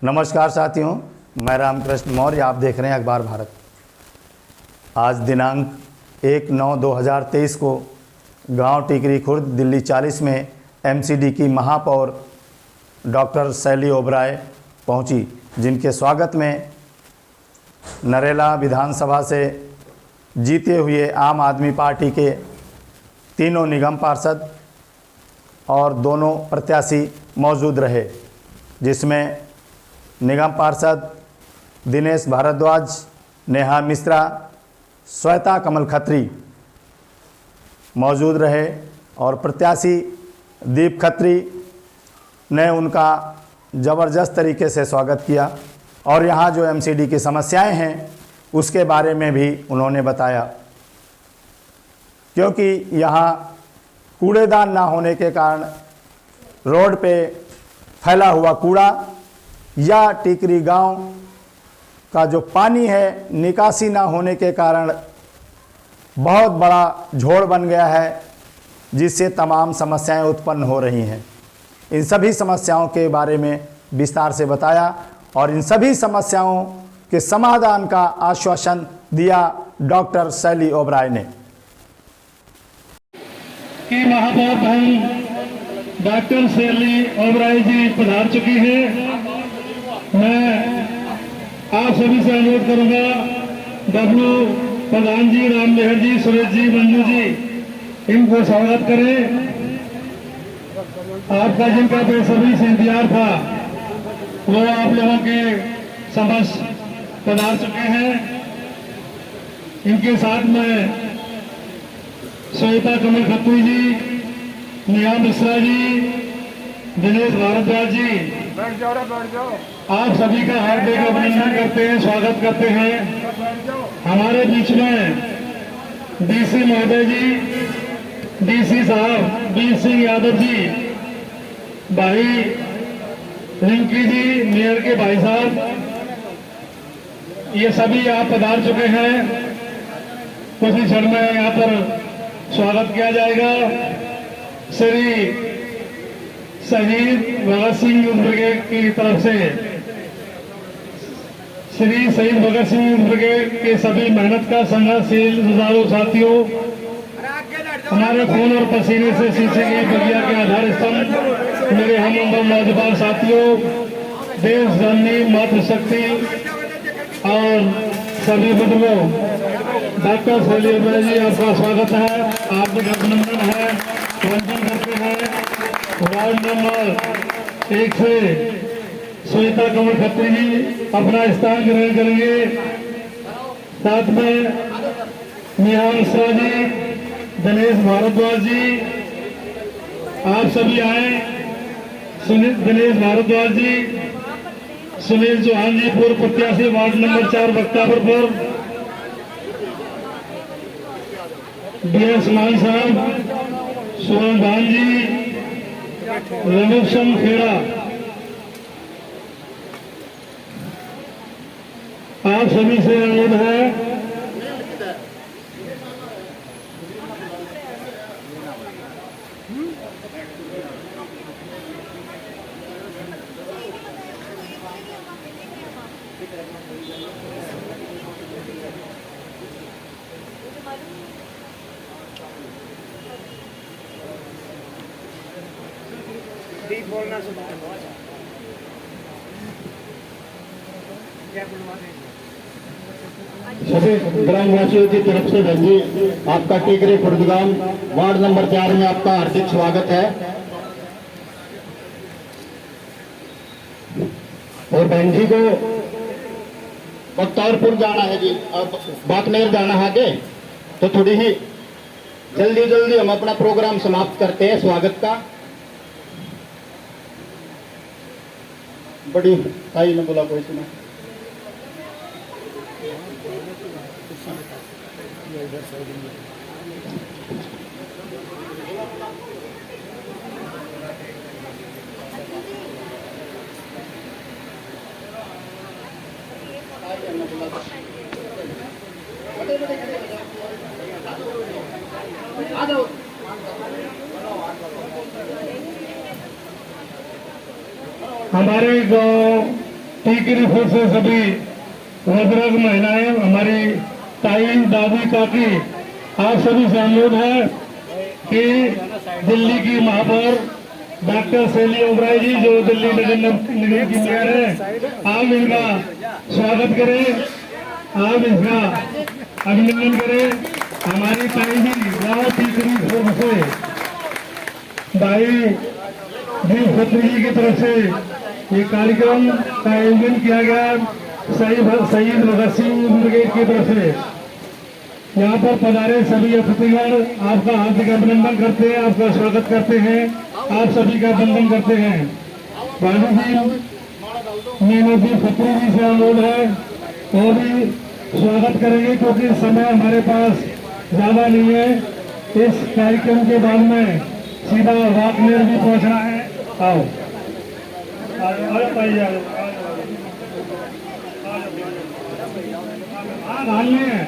नमस्कार साथियों, मैं रामकृष्ण मौर्य। आप देख रहे हैं अखबार भारत। आज दिनांक 1/9/2023 को गांव टिकरी खुर्द दिल्ली 40 में एमसीडी की महापौर डॉक्टर शैली ओबराय पहुंची, जिनके स्वागत में नरेला विधानसभा से जीते हुए आम आदमी पार्टी के तीनों निगम पार्षद और दोनों प्रत्याशी मौजूद रहे, जिसमें निगम पार्षद दिनेश भारद्वाज, नेहा मिश्रा, श्वेता कमल खत्री मौजूद रहे और प्रत्याशी दीप खत्री ने उनका ज़बरदस्त तरीके से स्वागत किया और यहाँ जो एमसीडी की समस्याएं हैं उसके बारे में भी उन्होंने बताया, क्योंकि यहाँ कूड़ेदान ना होने के कारण रोड पे फैला हुआ कूड़ा या टिकरी गांव का जो पानी है निकासी ना होने के कारण बहुत बड़ा झोड़ बन गया है, जिससे तमाम समस्याएं उत्पन्न हो रही हैं। इन सभी समस्याओं के बारे में विस्तार से बताया और इन सभी समस्याओं के समाधान का आश्वासन दिया डॉक्टर शैली ओबराय ने। कि महापौर बहन डॉक्टर शैली ओबराय जी पधार चुकी है। मैं आप सभी से अनुरोध करूंगा, डब्लू प्रधान जी, राम मेहर जी, सुरेश जी, मंजू जी, इनको स्वागत करें। आपका जिनका बेसब्री से इंतजार था वो आप लोगों के समक्ष पधार चुके हैं। इनके साथ में श्वेता कमल खत्री जी, नेहा मिश्रा जी, दिनेश भारद्वाज जी, बैठ जाओ। आप सभी का हार्दिक अभिनंदन करते हैं, स्वागत करते हैं। हमारे बीच में डीसी महोदय जी, डीसी साहब वीर सिंह यादव जी, भाई रिंकी जी, मेयर के भाई साहब, ये सभी आप पधार चुके हैं। कुछ ही क्षण में यहाँ पर स्वागत किया जाएगा। श्री शहीद भगत सिंह यूथ ब्रिगेड की तरफ से श्री शहीद भगत सिंह यूथ ब्रिगेड के सभी मेहनत का संघर्षशील जुझारू साथियों, हमारे खून और पसीने से सींचे गई बगिया के आधार स्तंभ, मेरे हम उम्र नौजवान साथियों, देश जननी मातृशक्ति और सभी बुजुर्गों, डॉक्टर शैली ओबराय जी आपका स्वागत है, हार्दिक अभिनंदन है, वंदन करते हैं। वार्ड नंबर 1 से श्वेता कमल खत्री जी अपना स्थान ग्रहण करेंगे। साथ में नेहा मिश्रा जी, दिनेश भारद्वाज जी, आप सभी आए। दिनेश भारद्वाज जी, सुनील चौहान जी, पूर्व प्रत्याशी वार्ड नंबर 4 बख्तावरपुर, DS मान साहब, सोहन भान जी, रमेशम खेड़ा, आप सभी से अनुरोध है बोलना सभी ग्रामवासियों की तरफ से बहन आपका टिकरी खुर्दगाम वार्ड नंबर 4 में आपका हार्दिक स्वागत है। और बहन जी को बख्तावरपुर जाना है जी, अब बाकनेर जाना है आगे, तो थोड़ी ही जल्दी हम अपना प्रोग्राम समाप्त करते हैं स्वागत का। बड़ी ताई ने बोला कोई सुना। हमारे गांव टीकरी खुर्द से सभी बुजुर्ग महिलाएं, हमारी ताई दादी काकी, आप सभी से अनुरोध है कि दिल्ली की महापौर डॉक्टर शैली ओबराय जी, जो दिल्ली नगर की मेयर है, आप इनका स्वागत करें, आप इसका अभिनंदन करें। हमारी ताई जी गाँव टीकरी खुर्द से भाई दीप खत्री जी की तरफ से ये कार्यक्रम का आयोजन किया गया। शहीद भगत सिंह ब्रिगेड की तरफ से यहाँ पर पधारे सभी अतिथिगण आपका हार्दिक अभिनंदन करते हैं, आपका स्वागत करते हैं, आप सभी का वंदन करते हैं। भाई जी मीनू दीप खत्री जी से अनुरोध है, वो भी स्वागत करेंगे क्योंकि समय हमारे पास ज्यादा नहीं है। इस कार्यक्रम के बाद में सीधा वाकनेर भी पहुंचना है। आओ डालने हैं।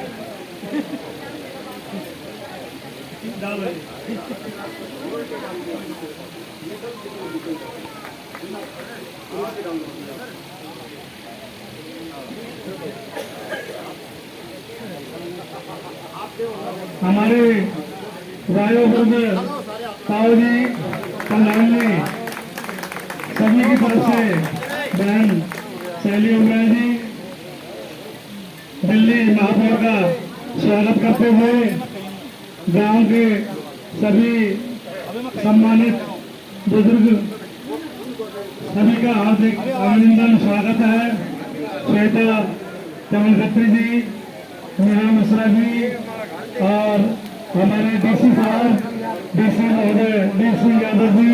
हमारे वायुपुर ताऊ जी प्रधान जी सभी की तरफ से बहन शैली ओबराय जी दिल्ली महापौर का स्वागत करते हुए गांव के सभी सम्मानित बुजुर्ग सभी का हार्दिक अभिनंदन स्वागत है। श्वेता चमन खत्री जी, नेहा मिश्रा जी और हमारे डीसी साहब, डीसी महोदय डीसी यादव जी,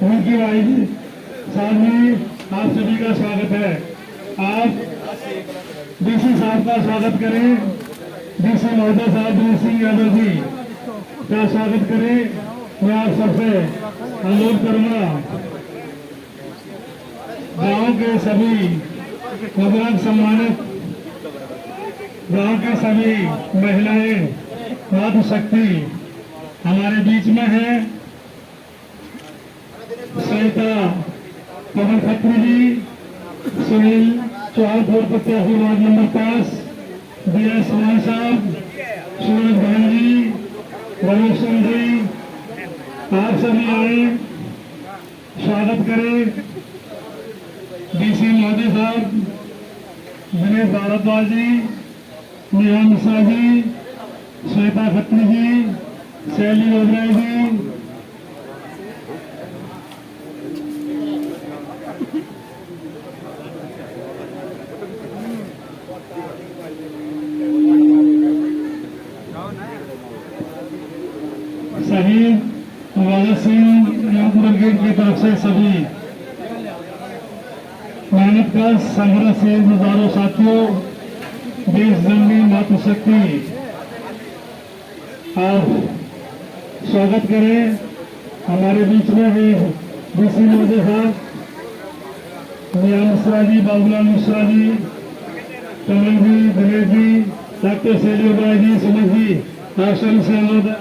उनकी भाई साहब जी, आप सभी का स्वागत है। आप डीसी साहब का स्वागत करें, डीसी महोदय साहब डीसी यादव जी का स्वागत करें। मैं आप सबसे अनुरोध करूंगा गांव के सभी बुजुर्ग सम्मानित गांव के सभी महिलाएं मातृशक्ति हमारे बीच में है। श्वेता चमन खत्री जी, सुनील चौहान प्रत्याशी वार्ड नंबर 5, DS सोहन साहब, सूरज बहन जी, रमेश जी, आप सभी आए, स्वागत करें। डीसी महोदय साहब दिनेश भारद्वाज जी, नेहा मिश्रा जी, श्वेता खत्री जी, शैली ओबराय जी, शहीद भगत सिंह ब्रिगेड की तरफ से सभी मेहनत का संघर्षशील हजारों साथियों, देश जननी मातृशक्ति, आप स्वागत करें। हमारे बीच में है डीसी महोदय साहब, नेहा मिश्रा जी, बाबूलाल मिश्रा जी, कमल जी, दिनेश जी, डॉक्टर शैली ओबराय जी, सुमित जी, आप सभी से अनुरोध है।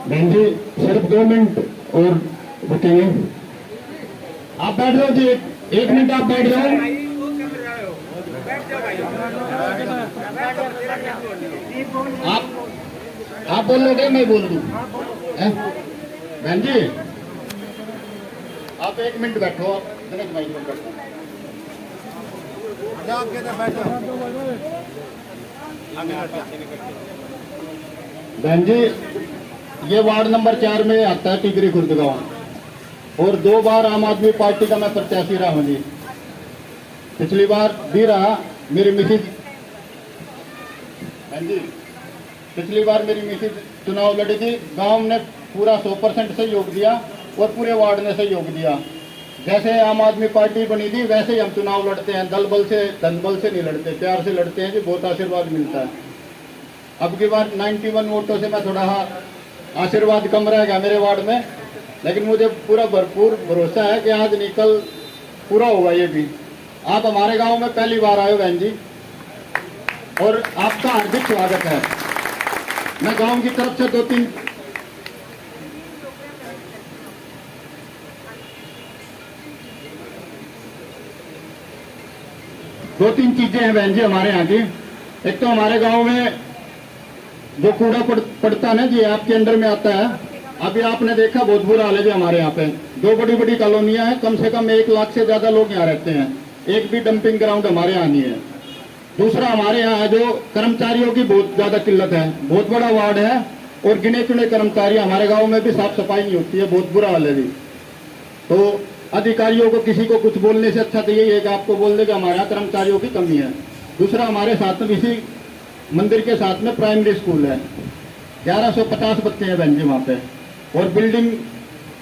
बहन जी सिर्फ 2 मिनट और रुकेंगे। आप बैठ जाओ जी, 1 मिनट आप बैठ जाओ। आप बोलोगे मैं बोल दूं? बहन जी आप 1 मिनट बैठो, आप दिनेश भाई को बैठो। बहन जी ये वार्ड नंबर 4 में आता है टिकरी खुर्द गाँव, और 2 बार आम आदमी पार्टी का मैं प्रत्याशी रहा हूँ जी। पिछली बार भी रहा, मेरी मिसेज बहन जी पिछली बार मेरी मिसेज चुनाव लड़ी थी। गांव ने पूरा 100% सहयोग दिया और पूरे वार्ड ने सहयोग दिया। जैसे आम आदमी पार्टी बनी थी वैसे ही हम चुनाव लड़ते हैं, दल बल से धन बल से नहीं लड़ते, प्यार से लड़ते हैं जी, बहुत आशीर्वाद मिलता है। अब की बार 91 वोटों से मैं थोड़ा आशीर्वाद कम रहेगा मेरे वार्ड में, लेकिन मुझे पूरा भरपूर भरोसा है कि आज नहीं कल पूरा होगा ये भी। आप हमारे गांव में पहली बार आए हो बहन जी, और आपका हार्दिक स्वागत है। मैं गांव की तरफ से दो तीन चीजें हैं बहन जी हमारे यहाँ की। एक तो हमारे गांव में जो कूड़ा पड़ता है ना जी, आपके अंडर में आता है। अभी आपने देखा बहुत बुरा हाल है जी हमारे यहाँ पे। 2 बड़ी बड़ी कॉलोनियां हैं, कम से कम 1 लाख से ज्यादा लोग यहाँ रहते हैं, एक भी डंपिंग ग्राउंड हमारे यहाँ नहीं है। दूसरा हमारे यहाँ जो कर्मचारियों की बहुत ज्यादा किल्लत है, बहुत बड़ा वार्ड है और गिने चुने कर्मचारी, हमारे गाँव में भी साफ सफाई नहीं होती है, बहुत बुरा हाल है जी। तो अधिकारियों को किसी को कुछ बोलने से अच्छा तो यही है कि आपको बोल देगा हमारे यहाँ कर्मचारियों की कमी है। दूसरा हमारे साथ में इसी मंदिर के साथ में प्राइमरी स्कूल है, 1150 बच्चे हैं बहन जी वहाँ पे, और बिल्डिंग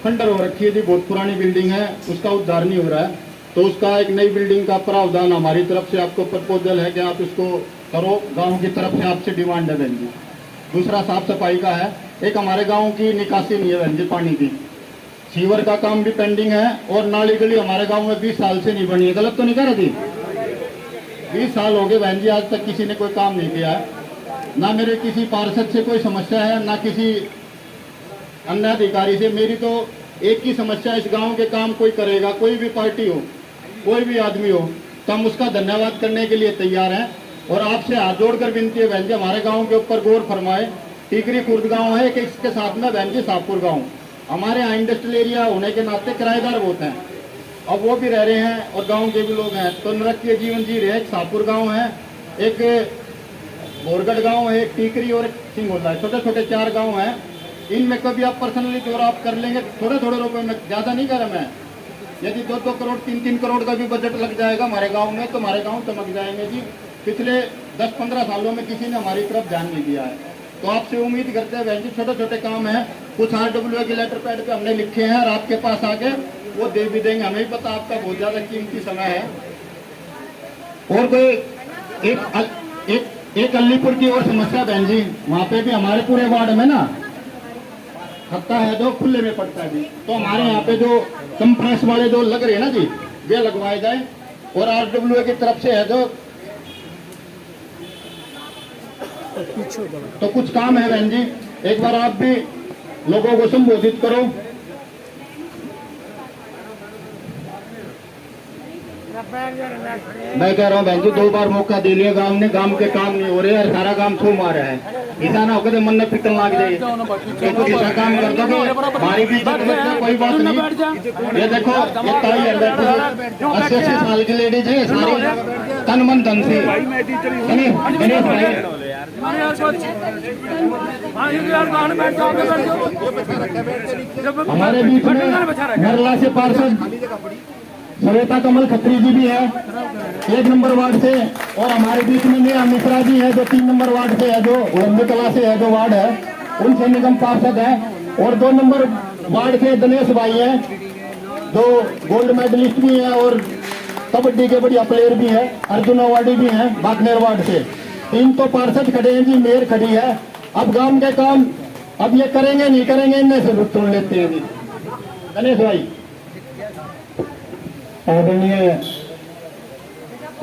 खंडर हो रखी है जी, बहुत पुरानी बिल्डिंग है, उसका उद्धार नहीं हो रहा है। तो उसका एक नई बिल्डिंग का प्रावधान हमारी तरफ से आपको प्रपोजल है कि आप इसको करो, गाँव की तरफ से आपसे डिमांड है बहन जी। दूसरा साफ सफाई का है, एक हमारे गाँव की निकासी नहीं है बहन जी पानी की, सीवर का काम भी पेंडिंग है, और नाली गली हमारे गांव में 20 साल से नहीं बनी है। गलत तो नहीं कर रही? 20 साल हो गए बहन जी, आज तक किसी ने कोई काम नहीं किया है। ना मेरे किसी पार्षद से कोई समस्या है, ना किसी अन्य अधिकारी से। मेरी तो एक ही समस्या है, इस गांव के काम कोई करेगा, कोई भी पार्टी हो, कोई भी आदमी हो, तो हम उसका धन्यवाद करने के लिए तैयार हैं। और आपसे हाथ जोड़कर विनती है बहन जी, हमारे गाँव के ऊपर गौर फरमाए। टिकरी खुर्द गाँव है, इसके साथ में बहन जी शाहपुर गाँव। हमारे यहाँ इंडस्ट्रियल एरिया होने के नाते किराएदार बहुत हैं, अब वो भी रह रहे हैं और गांव के भी लोग हैं, तो नरकीय जीवन जी रहे। एक शाहपुर गांव है, एक बोरगढ़ गांव है, एक टीकरी और एक सिंगोला है, छोटे छोटे 4 गांव हैं। इनमें कभी आप पर्सनली दौर आप कर लेंगे, थोड़े थोड़े रुपए में, ज़्यादा नहीं कर रहा मैं। यदि 2-2 करोड़ 3-3 करोड़ का भी बजट लग जाएगा हमारे गाँव में, तो हमारे गाँव चमक जाएंगे जी। पिछले 10-15 सालों में किसी ने हमारी तरफ ध्यान नहीं दिया है, तो आपसे उम्मीद करते हैं बहन जी, छोटे छोटे काम है, कुछ RWA के लेटर पैड पे हमने लिखे हैं, और आपके पास आके वो दे भी देंगे। हमें पता आपका बहुत ज्यादा कीमती समय है। और कोई एक अलीपुर की और समस्या बहन जी, वहाँ पे भी हमारे पूरे वार्ड में ना खत्ता है जो खुले में पड़ता है जी, तो हमारे यहाँ पे जो कंप्रेस वाले जो लग रहे हैं ना जी, वे लगवाए जाए। और RWA की तरफ से है जो, तो कुछ काम है बहन जी, एक बार आप भी लोगों को संबोधित करो। मैं कह रहा हूँ बहन जी, 2 बार मौका दे लिया गांव ने, गांव के काम नहीं हो रहे और सारा काम छू मारा है। ऐसा ना होकर मन में पिटन लाग जाए, तो ऐसा काम कर दो हमारी भी कोई बात नहीं। ये देखो, ये ताई है बैठी 80 साल की लेडीज है, सारी तन मन धन से। हमारे बीच में नरला से पार्षद सवेता कमल खत्री जी भी है 1 नंबर वार्ड से, और हमारे बीच में नेहा मिश्रा जी है जो 3 नंबर वार्ड से है, जो लंबी कला से है, जो वार्ड है उनसे निगम पार्षद है। और 2 नंबर वार्ड के दिनेश भाई हैं, जो गोल्ड मेडलिस्ट भी हैं और कबड्डी के बढ़िया प्लेयर भी हैं, अर्जुन अवार्डी भी हैं बागनेर वार्ड से। 3 तो पार्षद खड़े हैं जी, मेयर खड़ी है। अब गांव के काम अब ये करेंगे नहीं करेंगे, इनमें से तोड़ लेते हैं जी। गणेश भाई, आदरणीय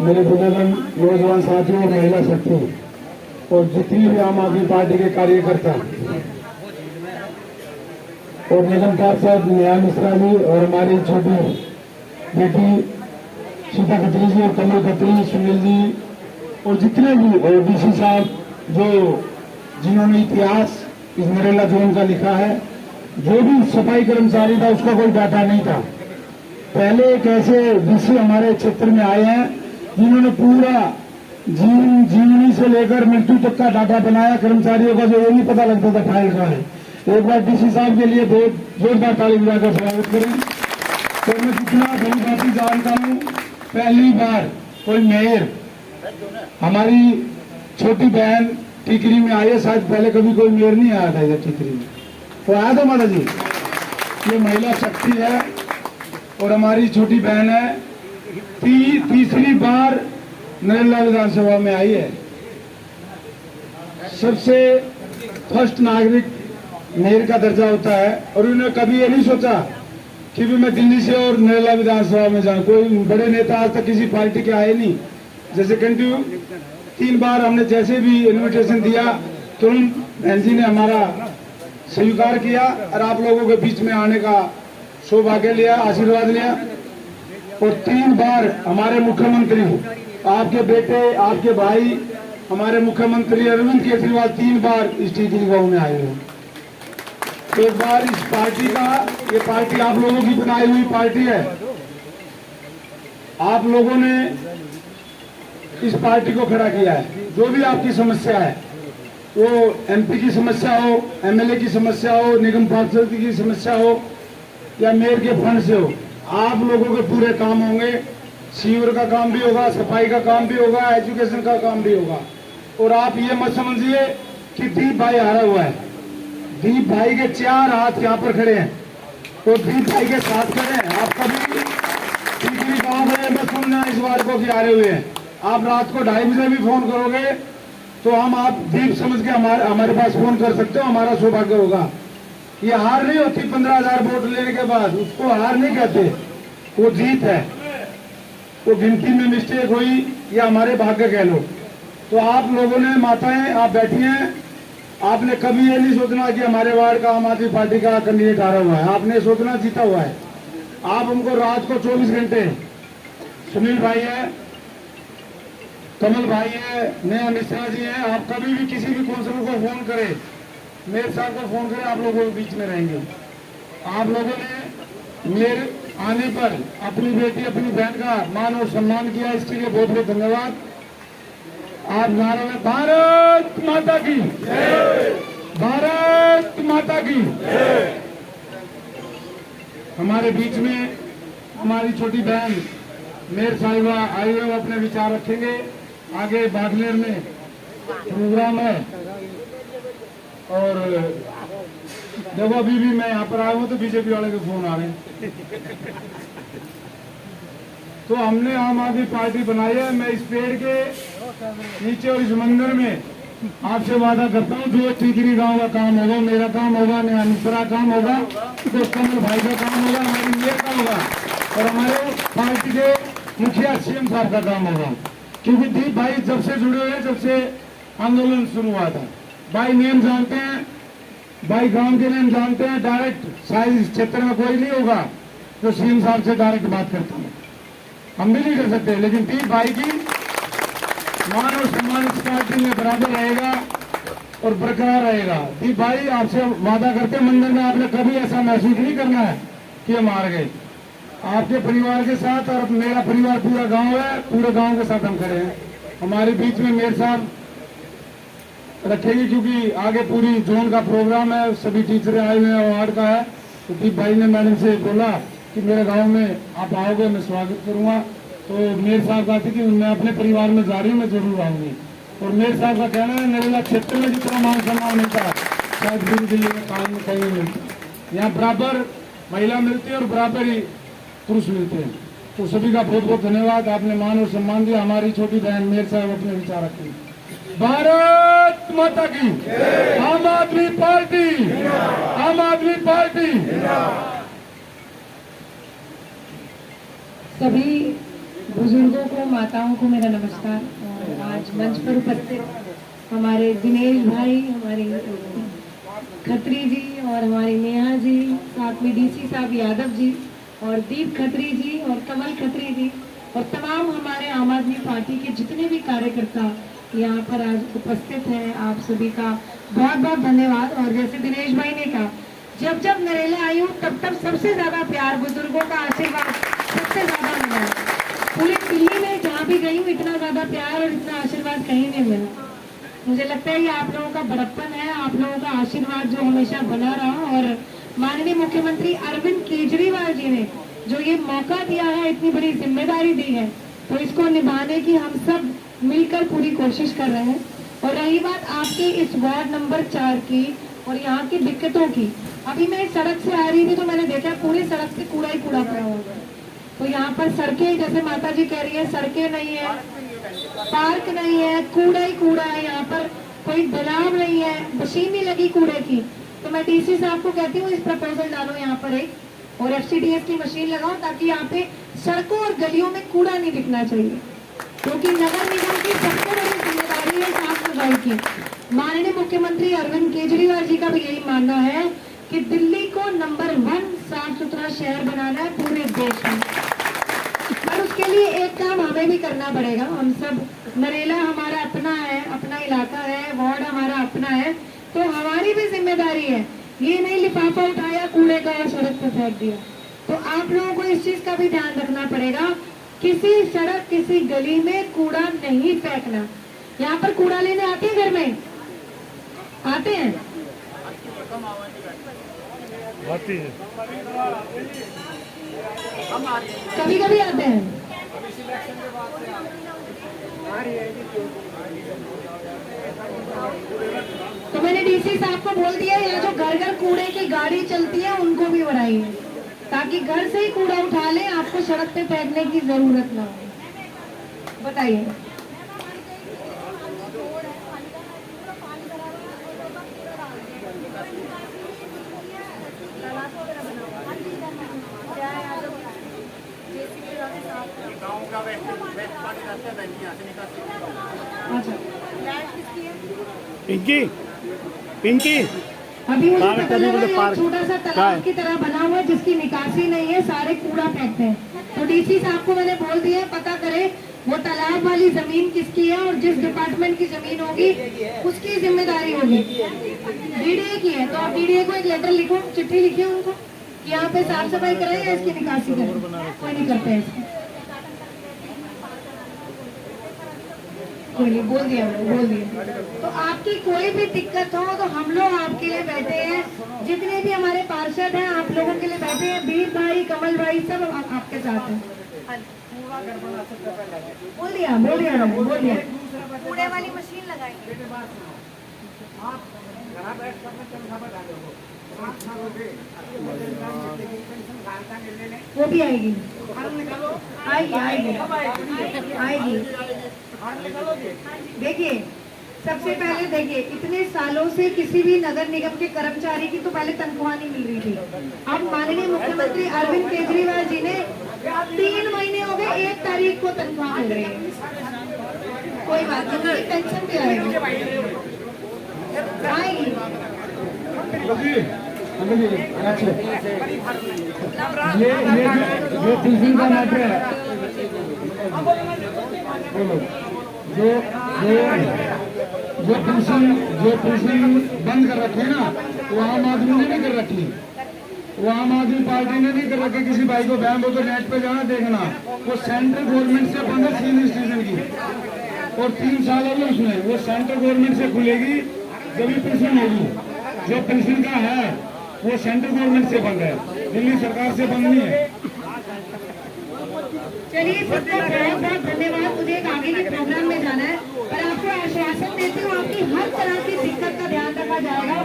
मेरे बुजुर्ग नौजवान साथियों और महिला शक्ति और जितनी भी आम आदमी पार्टी के कार्यकर्ता, और निगम पार्षद नेहा मिश्रा जी और हमारी छोटी बेटी सीता खत्री जी और कमल खत्री, सुनील जी और जितने भी, और डीसी साहब जो जिन्होंने इतिहास इस नरेला जोन का लिखा है। जो भी सफाई कर्मचारी था उसका कोई डाटा नहीं था। पहले एक ऐसे डीसी हमारे क्षेत्र में आए हैं जिन्होंने पूरा जीवनी से लेकर मृत्यु तक का डाटा बनाया कर्मचारियों का, जो ये नहीं पता लगता था फाइल का है। एक बार डीसी साहब के लिए बहुत जोरदार ताली बजाकर स्वागत करें। तो मैं जितना भली भांति जानता हूँ, पहली बार कोई मेयर हमारी छोटी बहन टीकरी में आई है। शायद पहले कभी कोई मेयर नहीं आया था इधर टीकरी में, तो आया था माता जी। ये महिला शक्ति है और हमारी छोटी बहन है। तीसरी बार नरेला विधानसभा में आई है। सबसे फर्स्ट नागरिक मेयर का दर्जा होता है और उन्होंने कभी ये नहीं सोचा कि भी मैं दिल्ली से और नरेला विधानसभा में जाऊं। कोई बड़े नेता आज तक किसी पार्टी के आए नहीं। जैसे कंटिन्यू 3 बार हमने जैसे भी इन्विटेशन दिया तुरंत बहन जी ने हमारा स्वीकार किया और आप लोगों के बीच में आने का सौभाग्य लिया, आशीर्वाद लिया। और 3 बार हमारे मुख्यमंत्री, आपके बेटे, आपके भाई, हमारे मुख्यमंत्री अरविंद केजरीवाल 3 बार इस टीकरी गांव में आए हैं। एक बार इस पार्टी का, ये पार्टी आप लोगों की बनाई हुई पार्टी है। आप लोगों ने इस पार्टी को खड़ा किया है। जो भी आपकी समस्या है, वो एमपी की समस्या हो, एमएलए की समस्या हो, निगम पार्षद की समस्या हो या मेयर के फंड से हो, आप लोगों के पूरे काम होंगे। सीवर का काम भी होगा, सफाई का काम भी होगा, एजुकेशन का काम भी होगा। और आप ये मत समझिए कि दीप भाई हारा हुआ है। दीप भाई के 4 हाथ यहाँ पर खड़े हैं, तो दीप भाई के साथ खड़े हैं। आप कभी टीकरी गाँव में मत सुनना इस बार को कि हारे हुए हैं। आप रात को 2:30 बजे भी फोन करोगे तो हम आप दीप समझ के हमारे पास फोन कर सकते हो, हमारा सौभाग्य होगा। ये हार नहीं होती 15,000 वोट लेने के बाद, उसको हार नहीं कहते, वो जीत है। वो गिनती में मिस्टेक हुई या हमारे भाग्य कह लो। तो आप लोगों ने, माताएं आप बैठी हैं, आपने कभी ये नहीं सोचना कि हमारे वार्ड का आम आदमी पार्टी का कैंडिडेट हारा हुआ है। आपने सोचना जीता हुआ है। आप हमको रात को 24 घंटे, सुनील भाई है, कमल भाई है, नेहा मिश्रा जी है, आप कभी भी किसी भी काउंसिलर को फोन करें, मेयर साहब को फोन करें, आप लोगों के बीच में रहेंगे। आप लोगों ने मेरे आने पर अपनी बेटी, अपनी बहन का मान और सम्मान किया, इसके लिए बहुत बहुत धन्यवाद। आप नारा में भारत माता की, भारत माता की। हमारे बीच में हमारी छोटी बहन मेयर साहिबा आई हुए, अपने विचार रखेंगे। आगे बागलेर में प्रोग्राम है और देखो अभी भी मैं यहाँ पर आया हूँ तो बीजेपी वाले के फोन आ रहे हैं। तो हमने आम आदमी पार्टी बनाई है। मैं इस पेड़ के नीचे और इस मंदिर में आपसे वादा करता हूँ, जो टीकरी गांव का काम होगा, मेरा काम होगा, नेहा मिश्रा काम होगा, तो कमल भाई का काम होगा, हमारी मेयर का होगा और हमारे पार्टी के मुखिया सीएम साहब का काम होगा। क्योंकि दीप भाई जब से जुड़े हुए, जब से आंदोलन शुरू हुआ था, भाई नेम जानते हैं, भाई गांव के नेम जानते हैं। डायरेक्ट शायद इस क्षेत्र में कोई नहीं होगा जो सीएम साहब से डायरेक्ट बात करता है, हम भी नहीं कर सकते। लेकिन दीप भाई की मान और सम्मान इस पार्टी में बराबर रहेगा और बरकरार रहेगा। दीप भाई आपसे वादा करते, मंदिर में आपने कभी ऐसा महसूस नहीं करना है कि हम हार गए। आपके परिवार के साथ, और मेरा परिवार पूरा गांव है, पूरे गांव के साथ हम खड़े हैं। हमारे बीच में मेयर साहब रखेंगे क्योंकि आगे पूरी जोन का प्रोग्राम है, सभी टीचर आए हुए हैं, वार्ड का है। तो दीप भाई ने मैडम से बोला कि मेरे गांव में आप आओगे, मैं स्वागत करूंगा। तो मेयर साहब कहते कि मैं अपने परिवार में जा रही हूँ, मैं जरूर आऊंगी। और मेयर साहब का कहना है, नरेला क्षेत्र में जितना मान सम्मान मिलता है शायद पूरी दिल्ली में काम में कहीं नहीं मिलता। यहाँ बराबर महिला मिलती है और बराबर ही पुरुष मिलते हैं। तो सभी का बहुत बहुत धन्यवाद, आपने मान और सम्मान दिया। हमारी छोटी बहन मेयर साहब अपने विचार रखें। भारत माता की, आम आदमी पार्टी, आम आदमी पार्टी। सभी बुजुर्गों को, माताओं को मेरा नमस्कार। और आज मंच पर उपस्थित हमारे दिनेश भाई, हमारे खत्री जी और हमारी नेहा जी, साथ में डीसी साहब यादव जी और दीप खत्री जी और कमल खत्री जी और तमाम हमारे आम आदमी पार्टी के जितने भी कार्यकर्ता यहाँ पर आज उपस्थित हैं, आप सभी का बहुत बहुत धन्यवाद। और जैसे दिनेश भाई ने कहा, जब जब नरेला आई हूँ तब तब सबसे ज्यादा प्यार, बुजुर्गों का आशीर्वाद सबसे ज्यादा मिला। पूरी दिल्ली में जहाँ भी गई हूँ इतना ज्यादा प्यार और इतना आशीर्वाद कहीं नहीं मिला। मुझे लगता है ये आप लोगों का बड़प्पन है, आप लोगों का आशीर्वाद जो हमेशा बना रहा। और माननीय मुख्यमंत्री अरविंद केजरीवाल जी ने जो ये मौका दिया है, इतनी बड़ी जिम्मेदारी दी है, तो इसको निभाने की हम सब मिलकर पूरी कोशिश कर रहे हैं। और रही बात आपके इस वार्ड नंबर 4 की और यहाँ की दिक्कतों की, अभी मैं इस सड़क से आ रही थी तो मैंने देखा पूरी सड़क से कूड़ा ही कूड़ा पड़ा हुआ है। तो यहाँ पर सड़कें, जैसे माता जी कह रही है, सड़कें नहीं है, पार्क नहीं है, कूड़ा ही कूड़ा है, यहाँ पर कोई दलाव नहीं है, मशीन नहीं लगी कूड़े की। तो मैं डीसी साहब को कहती हूँ इस प्रपोजल डालो यहाँ पर एक, और FCDS की मशीन लगाओ ताकि यहाँ पे सड़कों और गलियों में कूड़ा नहीं दिखना चाहिए, क्योंकि नगर निगम की सबसे बड़ी जिम्मेदारी है साफ सफाई की। माननीय मुख्यमंत्री अरविंद केजरीवाल जी का भी यही मानना है कि दिल्ली को नंबर 1 साफ सुथरा शहर बनाना है पूरे देश में। पर उसके लिए एक काम हमें भी करना पड़ेगा। हम सब, नरेला हमारा अपना है, अपना इलाका है, वार्ड हमारा अपना है, तो हमारी भी जिम्मेदारी है। ये नहीं लिफाफा उठाया कूड़े का और सड़क पर फेंक दिया। तो आप लोगों को इस चीज का भी ध्यान रखना पड़ेगा, किसी सड़क किसी गली में कूड़ा नहीं फेंकना। यहाँ पर कूड़ा लेने आते हैं, घर में आते हैं, कभी कभी आते हैं। तो मैंने डीसी साहब को बोल दिया, यहाँ जो घर घर कूड़े की गाड़ी चलती है उनको भी बढ़ाइए, ताकि घर से ही कूड़ा उठा ले, आपको सड़क पे फेंकने की जरूरत ना हो। बताइए। पिंकी पिंकी अभी मुझे पता लगा एक छोटा सा तालाब की तरह बना हुआ है जिसकी निकासी नहीं है, सारे कूड़ा फेंकते हैं। तो डीसी साहब को मैंने बोल दिया पता करे वो तालाब वाली जमीन किसकी है, और जिस डिपार्टमेंट की जमीन होगी उसकी जिम्मेदारी होगी। DDA की है तो आप DDA को एक लेटर लिखो, चिट्ठी लिखिए उनको कि यहाँ पे साफ सफाई करें या इसकी निकासी करें। कोई नहीं करते इसकी, कोई नहीं, बोल दिया मैंने, बोल दिया। तो आपकी कोई भी दिक्कत हो तो हम लोग आपके लिए बैठे हैं, जितने भी हमारे पार्षद हैं आप लोगों के लिए बैठे हैं, दीप भाई, कमल भाई, सब आपके साथ हैं। बोल दिया बोल दिया। कूड़े वाली मशीन लगाएंगे। वो भी आएगी आएगी। देखिए, सबसे पहले देखिए, इतने सालों से किसी भी नगर निगम के कर्मचारी की तो पहले तनख्वाह नहीं मिल रही थी। अब माननीय मुख्यमंत्री अरविंद केजरीवाल जी ने 3 महीने हो गए, 1 तारीख को तनख्वाह मिल रही है। कोई बात नहीं, टेंशन भी आएगी। ये जो टिफिन का मैटर है, जो टिफिन बंद कर रखे ना, वो आम आदमी ने नहीं कर रखी, वो आम आदमी पार्टी ने नहीं कर रखी। किसी भाई को बहन हो तो नेट पे जाना देखना, वो सेंट्रल गवर्नमेंट से बंद है सीनियर सिटीजन की, और 3 साल हो गए उसमें। वो सेंट्रल गवर्नमेंट से खुलेगी जब भी पेंशन होगी। जो पेंशन का है वो सेंट्रल गवर्नमेंट से बंद है, दिल्ली सरकार से बंद नहीं है। चलिए, सबका बहुत बहुत धन्यवाद। मुझे एक आगे के प्रोग्राम में जाना है, पर आपको आश्वासन देती हूँ आपकी हर तरह की दिक्कत का ध्यान रखा जाएगा।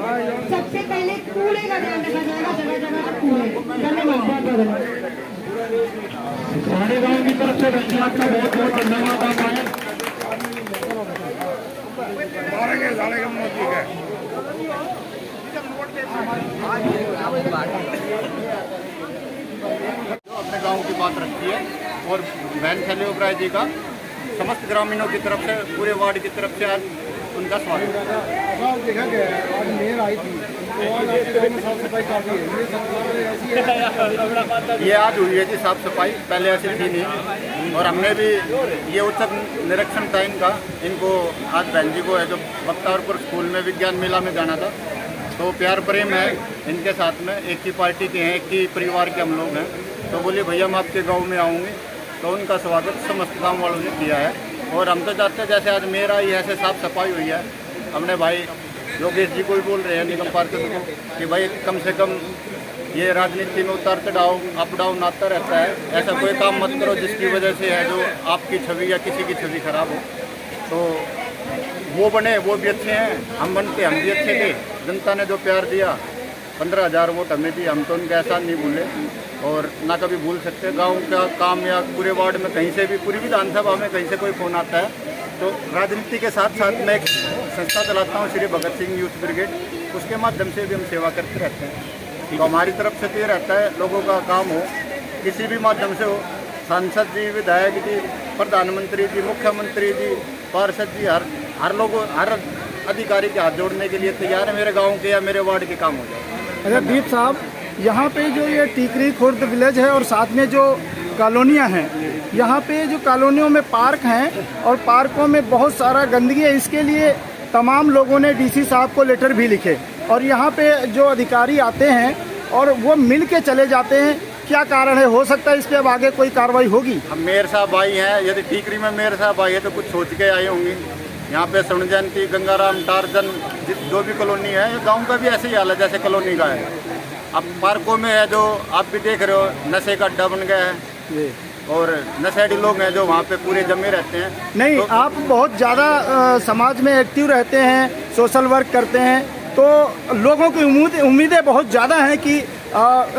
सबसे पहले कूड़े का ध्यान रखा जाएगा, जगह जगह पर कूड़े। धन्यवाद, बहुत बहुत धन्यवाद। सारे गाँव की तरफ से धन्यवाद का बहुत बहुत धन्यवाद। अपने गांव की बात रखी है, और बहन खैले ओबराय जी का समस्त ग्रामीणों की तरफ से, पूरे वार्ड की तरफ से आज उनका स्वागत। देखा गया आज मेयर आई थी, ये आज हुई है जी साफ सफाई, पहले ऐसी थी नहीं। और हमने भी ये उत्सव निरीक्षण था इनका, इनको आज बहन जी को है जो बख्तावरपुर स्कूल में विज्ञान मेला में जाना था, तो प्यार प्रेम है इनके साथ में, एक ही पार्टी के हैं, एक ही परिवार के हम लोग हैं। तो बोले भैया हम आपके गांव में आऊँगी, तो उनका स्वागत समस्त गाँव वालों ने किया है। और हम तो चाहते हैं जैसे आज मेरा ही ऐसे साफ सफाई हुई है, हमने भाई योगेश जी को भी बोल रहे हैं निगम पार्षद को कि भाई कम से कम ये राजनीति में उतार चढ़ाव अप डाउन आता रहता है, ऐसा कोई काम मत करो जिसकी वजह से है जो आपकी छवि या किसी की छवि खराब हो। तो वो बने, वो भी अच्छे हैं, हम बनते हम भी अच्छे थे। जनता ने जो प्यार दिया, 15,000 वोट हमें दी, हम तो उनका एहसान नहीं भूले और ना कभी भूल सकते। गांव का काम या पूरे वार्ड में कहीं से भी, पूरी विधानसभा में कहीं से कोई फोन आता है तो राजनीति के साथ साथ मैं एक संस्था चलाता हूँ, श्री भगत सिंह यूथ ब्रिगेड, उसके माध्यम से भी हम सेवा करते रहते हैं। तो हमारी तरफ से तो ये रहता है लोगों का काम हो, किसी भी माध्यम से हो, सांसद जी, विधायक जी, प्रधानमंत्री जी, मुख्यमंत्री जी, पार्षद जी, हर लोगों, हर अधिकारी के हाथ जोड़ने के लिए तैयार है। मेरे गांव के या मेरे वार्ड के काम हो जाए। अच्छा दीप साहब, यहाँ पे जो ये टीकरी खुर्द विलेज है और साथ में जो कॉलोनियाँ हैं, यहाँ पे जो कॉलोनियों में पार्क हैं और पार्कों में बहुत सारा गंदगी है, इसके लिए तमाम लोगों ने डीसी साहब को लेटर भी लिखे और यहाँ पे जो अधिकारी आते हैं और वो मिल के चले जाते हैं। क्या कारण है? हो सकता है इसके अब आगे कोई कार्रवाई होगी? हम मेयर साहब आई हैं, यदि टीकरी में मेयर साहब आई है तो कुछ सोच के आई होंगी। यहाँ पे स्वर्ण जयंती, गंगाराम, टार्जन, जो भी कॉलोनी है, गांव का भी ऐसे ही हाल है जैसे कॉलोनी का है। अब पार्कों में है जो आप भी देख रहे हो, नशे का अड्डा बन गया है और नशेड़ी लोग हैं जो वहाँ पे पूरे जमे रहते हैं। नहीं, तो आप बहुत ज़्यादा समाज में एक्टिव रहते हैं, सोशल वर्क करते हैं, तो लोगों की उम्मीदें बहुत ज़्यादा हैं कि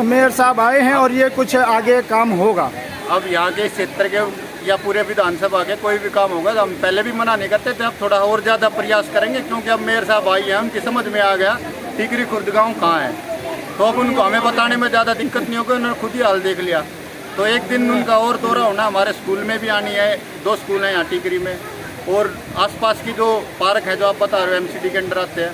मेयर साहब आए हैं और ये कुछ आगे काम होगा। अब यहाँ के क्षेत्र के या पूरे विधानसभा के कोई भी काम होगा तो हम पहले भी मना नहीं करते थे, अब थोड़ा और ज़्यादा प्रयास करेंगे क्योंकि अब मेयर साहब आई है, उनकी समझ में आ गया टीकरी खुर्द गाँव कहाँ है। तो अब उनको हमें बताने में ज़्यादा दिक्कत नहीं होगी, उन्होंने खुद ही हाल देख लिया। तो एक दिन उनका और दौरा होना, हमारे स्कूल में भी आनी है, 2 स्कूल हैं यहाँ टीकरी में, और आसपास की जो पार्क है जो आप बता रहे हो एमसीडी के अंडर आते हैं,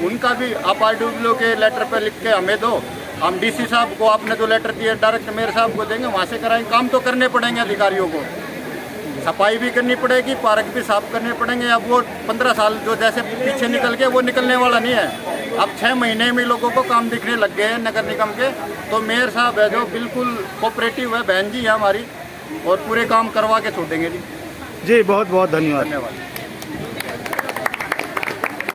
उनका भी आप RDO के लेटर पे लिख के हमें दो, हम डीसी साहब को आपने जो लेटर दिए डायरेक्ट मेयर साहब को देंगे, वहाँ से कराएंगे। काम तो करने पड़ेंगे अधिकारियों को, सफाई भी करनी पड़ेगी, पार्क भी साफ करने पड़ेंगे। अब वो 15 साल जो जैसे पीछे निकल गए वो निकलने वाला नहीं है। अब 6 महीने में लोगों को काम दिखने लग गए हैं नगर निगम के। तो मेयर साहब है जो बिल्कुल कोऑपरेटिव है, बहन जी है हमारी, और पूरे काम करवा के छोड़ेंगे जी। जी बहुत बहुत धन्यवाद। धन्यवाद।